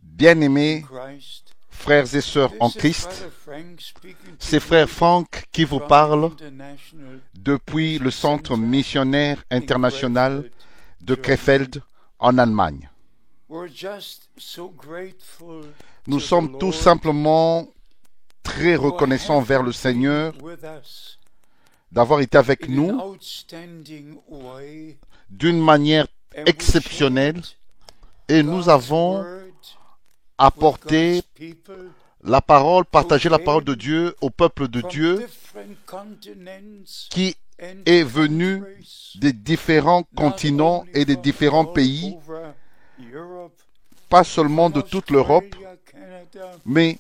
Bien-aimés frères et sœurs en Christ, c'est frère Frank qui vous parle depuis le Centre missionnaire international de Krefeld en Allemagne. Nous sommes tout simplement très reconnaissants envers le Seigneur d'avoir été avec nous d'une manière exceptionnelle et nous avons apporté la parole, partagé la parole de Dieu au peuple de Dieu qui est venu des différents continents et des différents pays, pas seulement de toute l'Europe, mais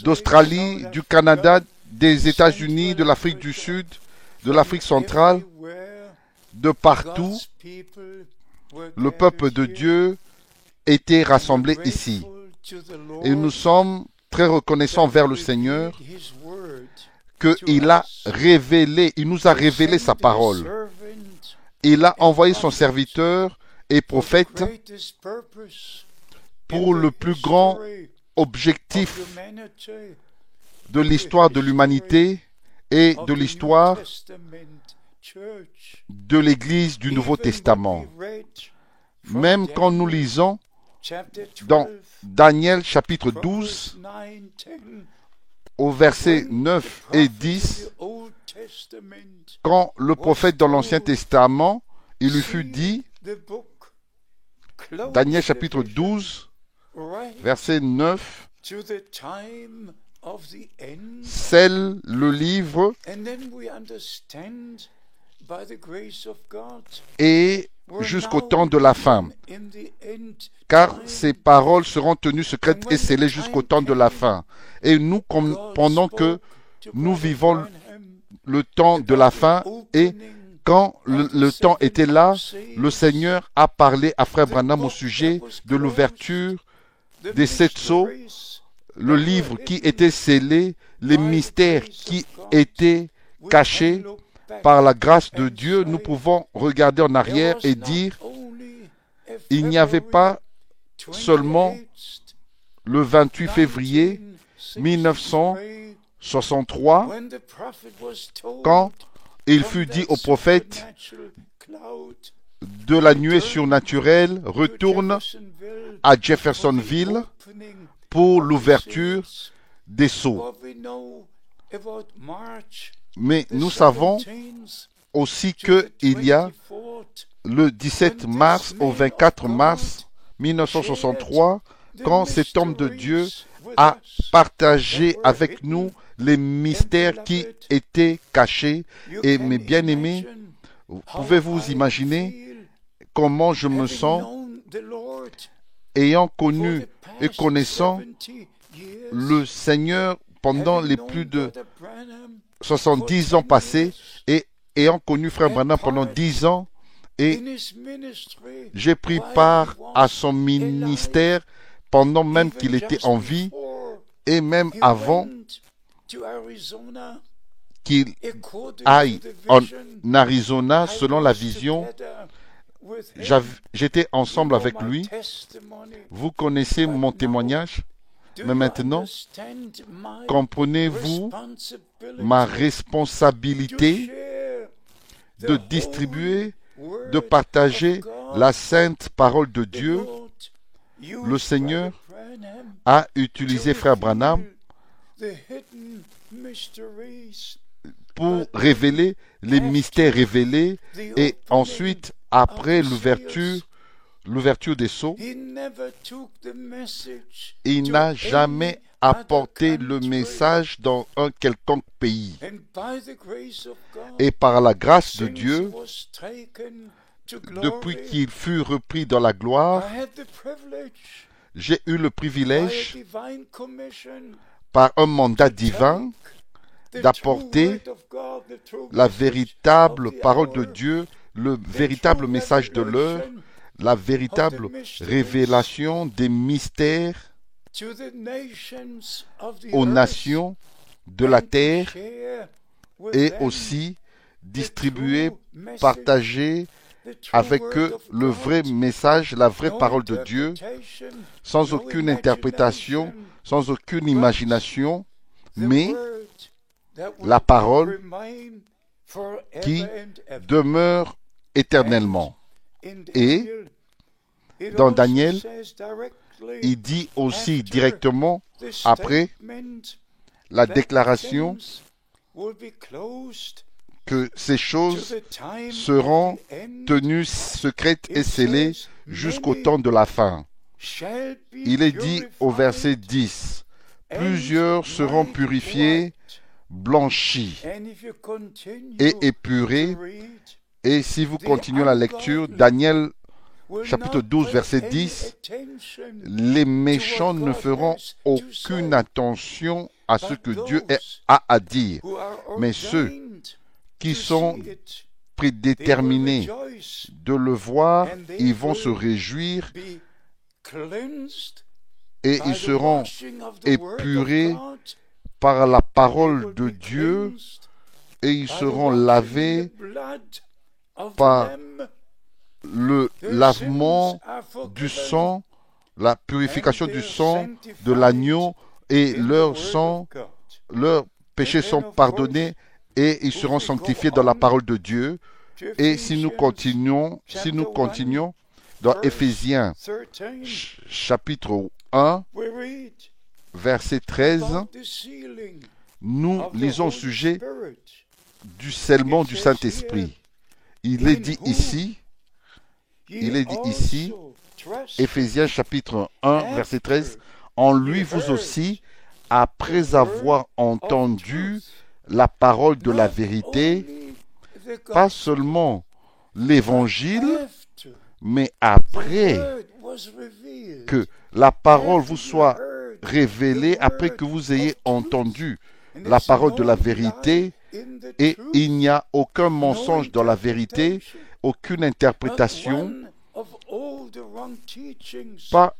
d'Australie, du Canada, des États-Unis, de l'Afrique du Sud, de l'Afrique centrale, de partout. Le peuple de Dieu était rassemblé ici. Et nous sommes très reconnaissants vers le Seigneur qu'il a révélé, il nous a révélé sa parole. Il a envoyé son serviteur et prophète pour le plus grand objectif de l'histoire de l'humanité et de l'histoire de l'Église du Nouveau Testament. Même quand nous lisons dans Daniel chapitre 12, au verset 9 et 10, quand le prophète dans l'Ancien Testament, il lui fut dit, Daniel chapitre 12, verset 9, scelle le livre et jusqu'au temps de la fin, car ces paroles seront tenues secrètes et scellées jusqu'au temps de la fin. Et nous, pendant que nous vivons le temps de la fin, et quand le temps était là, le Seigneur a parlé à Frère Branham au sujet de l'ouverture des 7 sceaux, le livre qui était scellé, les mystères qui étaient cachés. Par la grâce de Dieu, nous pouvons regarder en arrière et dire, il n'y avait pas seulement le 28 février 1963, quand il fut dit au prophète de la nuée surnaturelle, retourne à Jeffersonville pour l'ouverture des sceaux. Mais nous savons aussi qu'il y a le 17 mars au 24 mars 1963, quand cet homme de Dieu a partagé avec nous les mystères qui étaient cachés. Et mes bien-aimés, pouvez-vous imaginer comment je me sens ayant connu et connaissant le Seigneur pendant les plus de 70 ans passés et ayant connu Frère Branham pendant 10 ans, et j'ai pris part à son ministère pendant même qu'il était en vie et même avant qu'il aille en Arizona selon la vision. J'étais ensemble avec lui. Vous connaissez mon témoignage, mais maintenant, comprenez-vous ma responsabilité de distribuer, de partager la sainte parole de Dieu. Le Seigneur a utilisé Frère Branham pour révéler les mystères révélés, et ensuite, après l'ouverture des sceaux, il n'a jamais apporté le message dans un quelconque pays. Et par la grâce de Dieu, depuis qu'il fut repris dans la gloire, j'ai eu le privilège, par un mandat divin, d'apporter la véritable parole de Dieu, le véritable message de l'heure, la véritable révélation des mystères aux nations de la terre, et aussi distribuer, partager avec le vrai message, la vraie parole de Dieu, sans aucune interprétation, sans aucune imagination, mais la parole qui demeure éternellement. Et dans Daniel, il dit aussi directement, après la déclaration, que ces choses seront tenues secrètes et scellées jusqu'au temps de la fin. Il est dit au verset 10, « Plusieurs seront purifiés, blanchis et épurés. » Et si vous continuez la lecture, Daniel chapitre 12, verset 10, « Les méchants ne feront aucune attention à ce que Dieu a à dire, mais ceux qui sont prédéterminés de le voir, ils vont se réjouir et ils seront épurés par la parole de Dieu et ils seront lavés par le lavement du sang, la purification du sang de l'agneau, et leur sang, leurs péchés sont pardonnés et ils seront sanctifiés dans la parole de Dieu. Et si nous continuons dans Éphésiens chapitre 1, verset 13, nous lisons au sujet du scellement du Saint-Esprit. Il est dit ici, Éphésiens chapitre 1, verset 13, « En lui vous aussi, après avoir entendu la parole de la vérité, pas seulement l'évangile, mais après que la parole vous soit révélée, après que vous ayez entendu la parole de la vérité, et il n'y a aucun mensonge dans la vérité, aucune interprétation, pas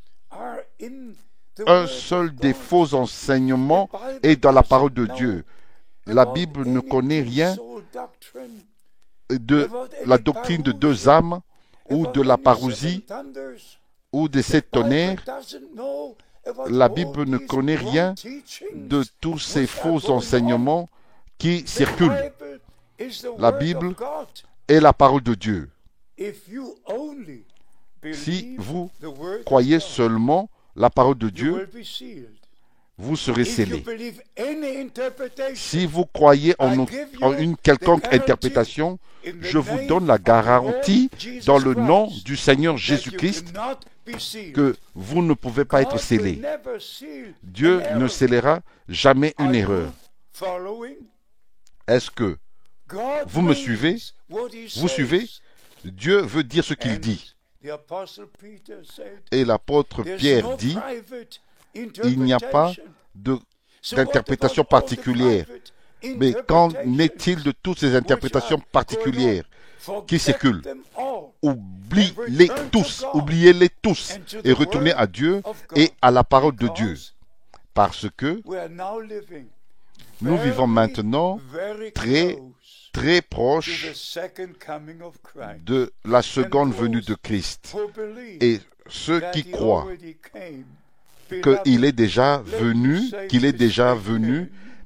un seul des faux enseignements est dans la parole de Dieu. La Bible ne connaît rien de la doctrine de deux âmes, ou de la parousie, ou des sept tonnerres. La Bible ne connaît rien de tous ces faux enseignements qui circulent. La Bible est la parole de Dieu. Si vous croyez seulement la parole de Dieu, vous serez scellés. Si vous croyez en une quelconque interprétation, je vous donne la garantie dans le nom du Seigneur Jésus-Christ que vous ne pouvez pas être scellés. Dieu ne scellera jamais une erreur. Est-ce que vous me suivez? Vous suivez? Dieu veut dire ce qu'il dit. Et l'apôtre Pierre dit, il n'y a pas d'interprétation particulière. Mais qu'en est-il de toutes ces interprétations particulières qui circulent? Oubliez-les tous et retournez à Dieu et à la parole de Dieu. Parce que nous vivons maintenant très proche de la seconde venue de Christ. Et ceux qui croient qu'il est déjà venu,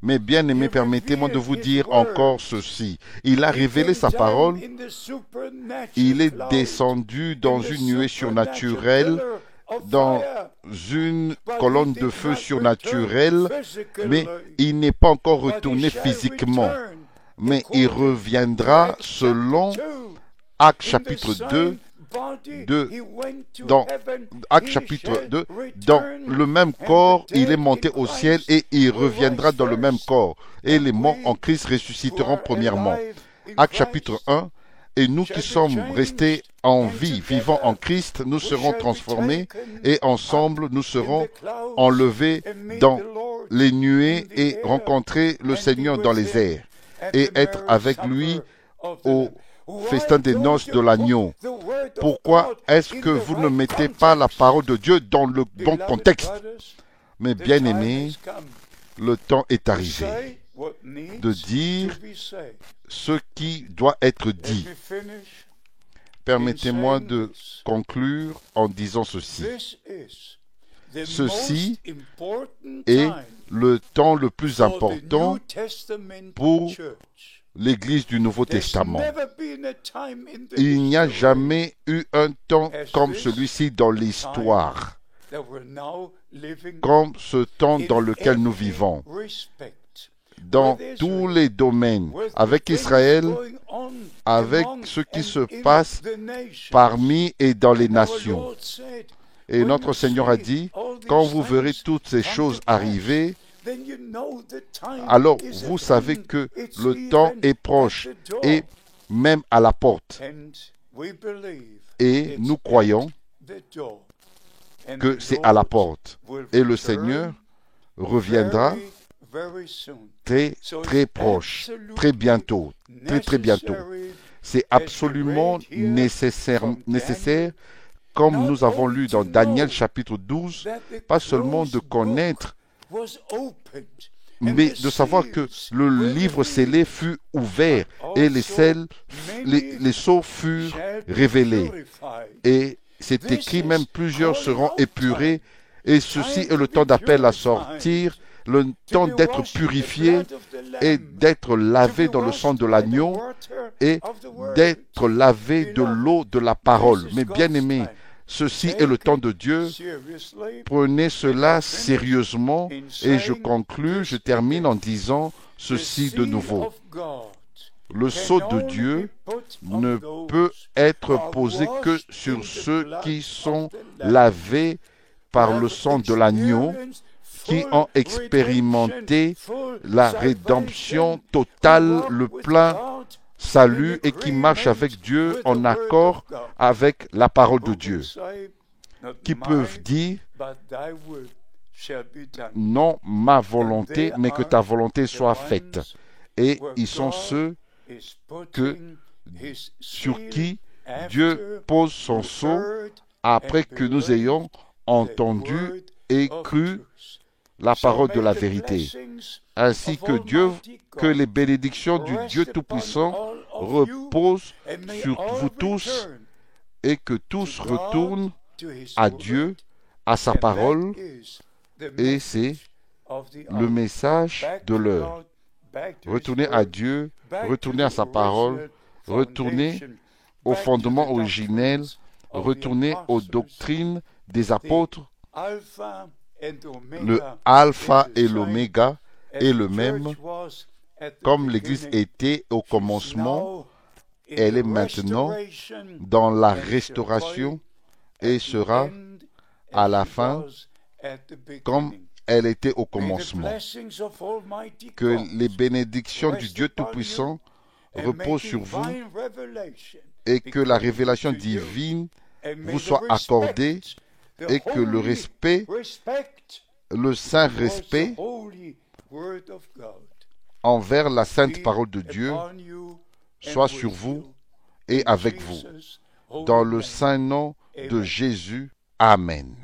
mais bien aimé, permettez-moi de vous dire encore ceci. Il a révélé sa parole, il est descendu dans une nuée surnaturelle, dans une colonne de feu surnaturelle, mais il n'est pas encore retourné physiquement. Mais il reviendra selon Actes chapitre 2, dans Actes chapitre 2, dans le même corps, il est monté au ciel et il reviendra dans le même corps. Et les morts en Christ ressusciteront premièrement. Actes chapitre 1, et nous qui sommes restés en vie, vivant en Christ, nous serons transformés et ensemble nous serons enlevés dans les nuées et rencontrer le Seigneur dans les airs et être avec lui au festin des noces de l'agneau. Pourquoi est-ce que vous ne mettez pas la parole de Dieu dans le bon contexte? Mais bien aimés, le temps est arrivé de dire ce qui doit être dit. Permettez-moi de conclure en disant ceci. Ceci est le temps le plus important pour l'Église du Nouveau Testament. Il n'y a jamais eu un temps comme celui-ci dans l'histoire, comme ce temps dans lequel nous vivons. Dans tous les domaines, avec Israël, avec ce qui se passe parmi et dans les nations. Et notre Seigneur a dit, quand vous verrez toutes ces choses arriver, alors vous savez que le temps est proche et même à la porte. Et nous croyons que c'est à la porte. Et le Seigneur reviendra très, très proche, très bientôt, très bientôt. C'est absolument nécessaire, comme nous avons lu dans Daniel chapitre 12, pas seulement de connaître, mais de savoir que le livre scellé fut ouvert et les sceaux furent révélés. Et c'est écrit, même plusieurs seront épurés, et ceci est le temps d'appel à sortir, le temps d'être purifié et d'être lavé dans le sang de l'agneau et d'être lavé de l'eau de la parole. Mais bien aimés, ceci est le temps de Dieu. Prenez cela sérieusement et je termine en disant ceci de nouveau. Le sceau de Dieu ne peut être posé que sur ceux qui sont lavés par le sang de l'agneau, qui ont expérimenté la rédemption totale, le plein salut et qui marchent avec Dieu en accord avec la parole de Dieu, qui peuvent dire non ma volonté, mais que ta volonté soit faite. Et ils sont ceux sur qui Dieu pose son sceau après que nous ayons entendu et cru la parole de la vérité, ainsi que les bénédictions du Dieu Tout-Puissant reposent sur vous tous et que tous retournent à Dieu, à sa parole, et c'est le message de l'heure. Retournez à Dieu, retournez à sa parole, retournez au fondement originel, retournez aux doctrines des apôtres. Le alpha et l'oméga est le même, comme l'Église était au commencement, elle est maintenant dans la restauration et sera à la fin comme elle était au commencement. Que les bénédictions du Dieu Tout-Puissant reposent sur vous et que la révélation divine vous soit accordée et que le respect, le saint respect envers la sainte parole de Dieu soit sur vous et avec vous. Dans le saint nom de Jésus. Amen.